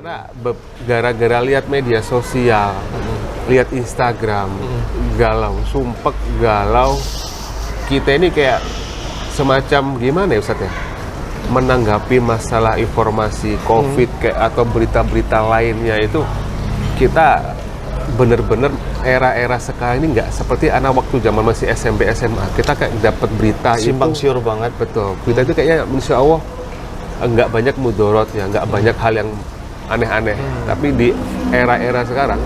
Karena gara-gara lihat media sosial, lihat Instagram, galau, sumpek, galau. Kita ini kayak semacam gimana ya Ustaz ya? Menanggapi masalah informasi COVID kayak atau berita-berita lainnya itu kita bener-bener era-era sekarang ini nggak seperti anak waktu zaman masih SMP SMA. Kita kayak dapat berita simpang itu siur banget. betul. Berita itu kayaknya insya Allah nggak banyak mudorotnya, nggak banyak hal yang aneh-aneh. Tapi di era-era sekarang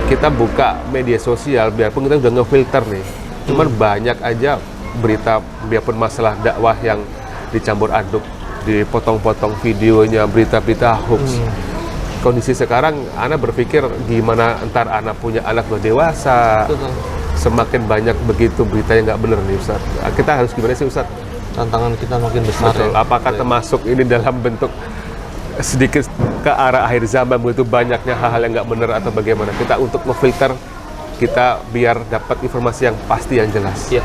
kita buka media sosial biarpun kita udah ngefilter nih, cuman banyak aja berita biarpun masalah dakwah yang dicampur aduk, dipotong-potong videonya, berita-berita hoax. Kondisi sekarang anak berpikir gimana entar anak punya anak udah dewasa. Betul. Semakin banyak begitu berita yang nggak benar nih Ustaz. Kita harus gimana sih Ustaz? Tantangan kita makin besar. Betul. Ya? Apakah termasuk ini dalam bentuk sedikit ke arah akhir zaman begitu banyaknya hal-hal yang nggak benar atau bagaimana? Kita untuk memfilter kita biar dapat informasi yang pasti yang jelas. Ya.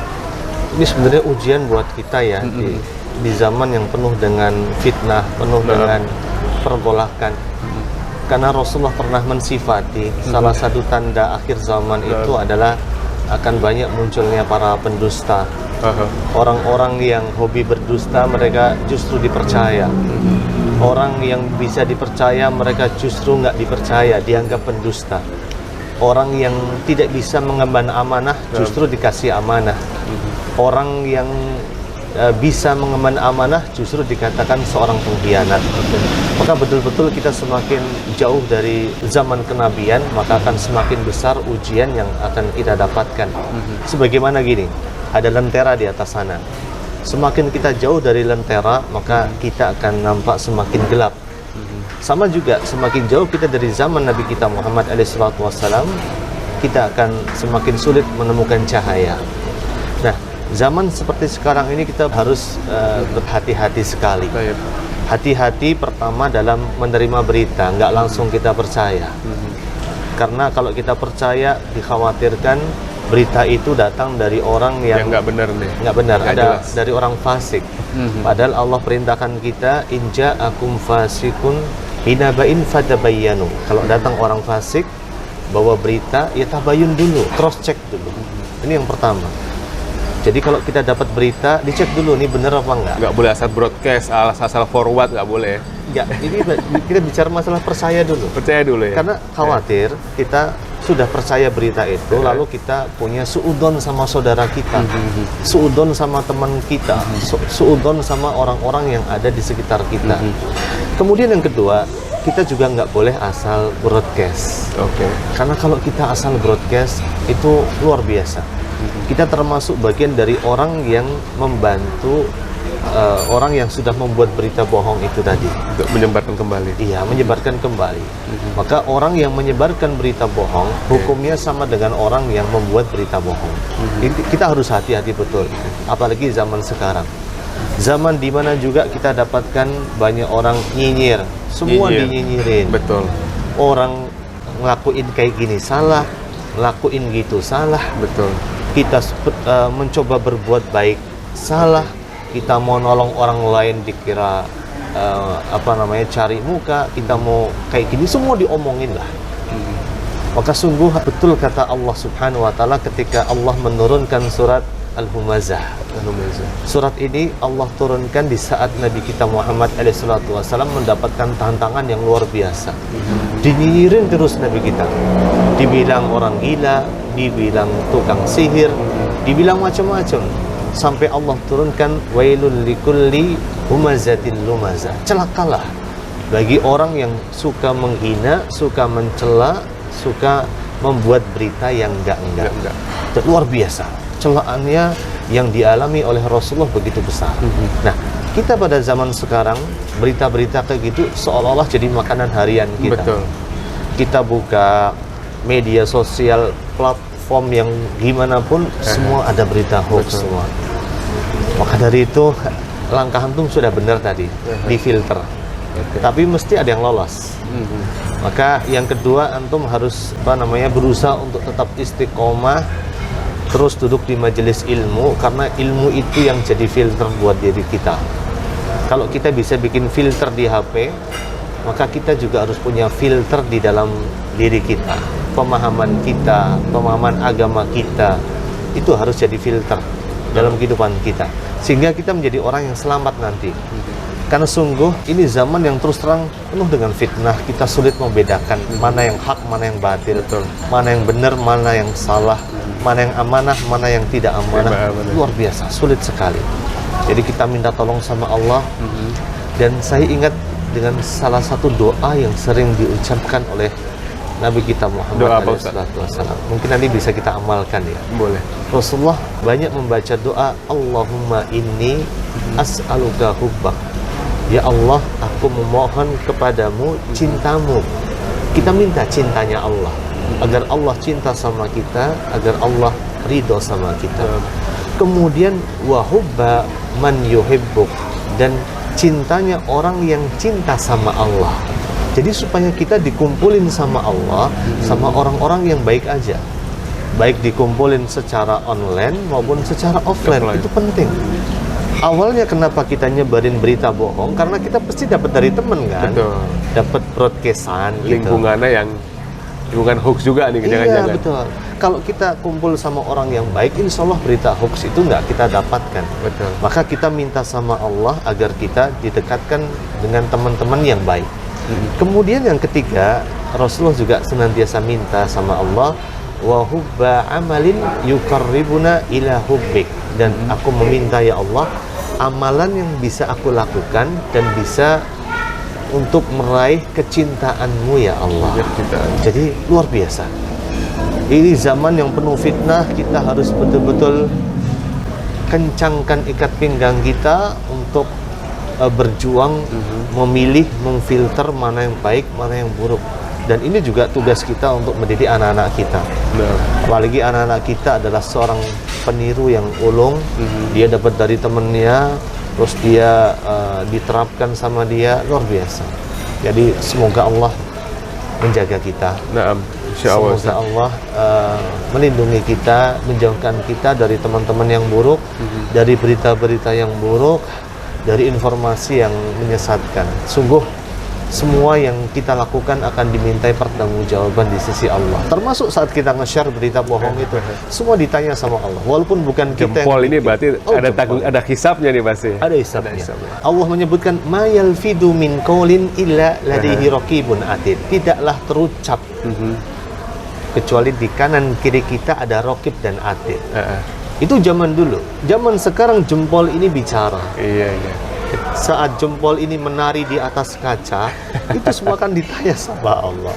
Ini sebenarnya ujian buat kita ya di zaman yang penuh dengan fitnah, penuh dengan pergolakan. Karena Rasulullah pernah mensifati salah satu tanda akhir zaman itu adalah akan banyak munculnya para pendusta. Orang-orang yang hobi berdusta mereka justru dipercaya. Orang yang bisa dipercaya mereka justru nggak dipercaya, dianggap pendusta. Orang yang tidak bisa mengemban amanah justru dikasih amanah. Orang yang bisa mengemban amanah justru dikatakan seorang pengkhianat. Maka betul-betul kita semakin jauh dari zaman kenabian, maka akan semakin besar ujian yang akan kita dapatkan. Sebagaimana gini, ada lentera di atas sana. Semakin kita jauh dari lentera, maka kita akan nampak semakin gelap. Sama juga, semakin jauh kita dari zaman Nabi kita Muhammad SAW, kita akan semakin sulit menemukan cahaya. Nah, zaman seperti sekarang ini kita harus berhati-hati sekali. Hati-hati pertama dalam menerima berita, nggak langsung kita percaya. Karena kalau kita percaya, dikhawatirkan berita itu datang dari orang yang nggak benar nih. Nggak benar, Nggak ada jelas. dari orang fasik. Padahal Allah perintahkan kita, inja akum fasikun binaba'in fatabayyanu. Kalau datang orang fasik bawa berita, ya tabayun dulu, cross check dulu. Ini yang pertama. Jadi kalau kita dapat berita, dicek dulu nih benar apa enggak. Nggak boleh asal broadcast, asal forward, nggak boleh. Enggak, ini kita bicara masalah percaya dulu. Percaya dulu ya. Karena khawatir kita sudah percaya berita itu, lalu kita punya suudon sama saudara kita, suudon sama teman kita, suudon sama orang-orang yang ada di sekitar kita. Kemudian yang kedua, kita juga nggak boleh asal broadcast. Karena kalau kita asal broadcast itu luar biasa. Kita termasuk bagian dari orang yang membantu orang yang sudah membuat berita bohong itu tadi. Untuk menyebarkan kembali. Iya, menyebarkan kembali. Maka orang yang menyebarkan berita bohong, hukumnya sama dengan orang yang membuat berita bohong. Kita harus hati-hati betul. Apalagi zaman sekarang. Zaman di mana juga kita dapatkan banyak orang nyinyir. Semua dinyinyirin. Betul. Orang ngelakuin kayak gini salah, ngelakuin gitu salah. Betul. Kita mencoba berbuat baik salah. Kita mau nolong orang lain dikira cari muka. Kita mau kayak gini, semua diomongin lah. Maka sungguh betul kata Allah Subhanahu wa Ta'ala ketika Allah menurunkan surat Al-Humazah. Surat ini Allah turunkan di saat Nabi kita Muhammad SAW mendapatkan tantangan yang luar biasa. Dinyinyirin terus Nabi kita. Dibilang orang gila, dibilang tukang sihir, dibilang macam-macam. Sampai Allah turunkan wailul likulli humazatin lumazah. Celakalah bagi orang yang suka menghina, suka mencela, suka membuat berita yang enggak. Luar biasa. Celaannya yang dialami oleh Rasulullah begitu besar. Nah, kita pada zaman sekarang berita-berita kayak gitu seolah-olah jadi makanan harian kita. Betul. Kita buka media sosial, platform yang gimana pun semua ada berita hoax semua. Maka dari itu langkah antum sudah benar tadi, difilter. Tapi mesti ada yang lolos. Maka yang kedua antum harus berusaha untuk tetap istiqomah, terus duduk di majelis ilmu, karena ilmu itu yang jadi filter buat diri kita. Kalau kita bisa bikin filter di HP, maka kita juga harus punya filter di dalam diri kita. Pemahaman kita, pemahaman agama kita, itu harus jadi filter dalam kehidupan kita. Sehingga kita menjadi orang yang selamat nanti. Karena sungguh ini zaman yang terus terang penuh dengan fitnah. Kita sulit membedakan mana yang hak, mana yang batil, mana yang benar, mana yang salah, mana yang amanah, mana yang tidak amanah. Luar biasa, sulit sekali. Jadi kita minta tolong sama Allah. Dan saya ingat dengan salah satu doa yang sering diucapkan oleh Nabi kita Muhammad SAW. Mungkin nanti bisa kita amalkan ya. Boleh. Rasulullah banyak membaca doa, Allahumma inni as'aluka hubbak. Ya Allah, aku memohon kepadamu cintamu. Kita minta cintanya Allah, agar Allah cinta sama kita, agar Allah ridho sama kita. Kemudian wa hubba man yuhibbuk, dan cintanya orang yang cinta sama Allah. Jadi supaya kita dikumpulin sama Allah, sama orang-orang yang baik aja. Baik dikumpulin secara online maupun secara offline. Itu penting. Awalnya kenapa kita nyebarin berita bohong? Karena kita pasti dapat dari temen kan? Betul. Dapat broadcastan gitu. Lingkungannya yang lingkungan hoax juga nih, jangan-jangan. Iya, betul. Kalau kita kumpul sama orang yang baik, insya Allah berita hoax itu nggak kita dapatkan. Betul. Maka kita minta sama Allah agar kita didekatkan dengan teman-teman yang baik. Kemudian yang ketiga, Rasulullah juga senantiasa minta sama Allah, wa hubba amalin yuqarribuna ila hubbik, dan aku meminta ya Allah amalan yang bisa aku lakukan dan bisa untuk meraih kecintaanmu ya Allah. Jadi luar biasa. Ini zaman yang penuh fitnah, kita harus betul-betul kencangkan ikat pinggang kita untuk berjuang, memilih, memfilter mana yang baik, mana yang buruk. Dan ini juga tugas kita untuk mendidik anak-anak kita. Apalagi anak-anak kita adalah seorang peniru yang ulung. Dia dapat dari temennya, terus dia diterapkan sama dia, luar biasa. Jadi semoga Allah menjaga kita. Semoga Allah melindungi kita, menjauhkan kita dari teman-teman yang buruk, dari berita-berita yang buruk, dari informasi yang menyesatkan. Sungguh semua yang kita lakukan akan dimintai pertanggungjawaban di sisi Allah. Termasuk saat kita nge-share berita bohong itu, semua ditanya sama Allah. Walaupun bukan kita jempol yang ini berarti ada hisabnya nih pasti. Ada hisabnya. Allah menyebutkan ma yalfidu min qaulin illa ladaihi raqibun atid. Tidaklah terucap kecuali di kanan kiri kita ada raqib dan atid. Itu zaman dulu. Zaman sekarang jempol ini bicara. Iya. Saat jempol ini menari di atas kaca, itu semua kan ditanya sama Allah.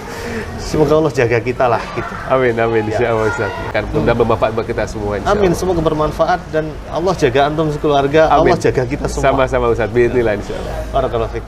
Semoga Allah jaga kita lah gitu. Amin, insya Allah Ustaz. Kan mudah bermanfaat buat kita semua. Amin, semoga bermanfaat dan Allah jaga antum sekeluarga. Allah jaga kita semua. Sama-sama Ustaz, bismillah insya Allah. Barakallahu fiik.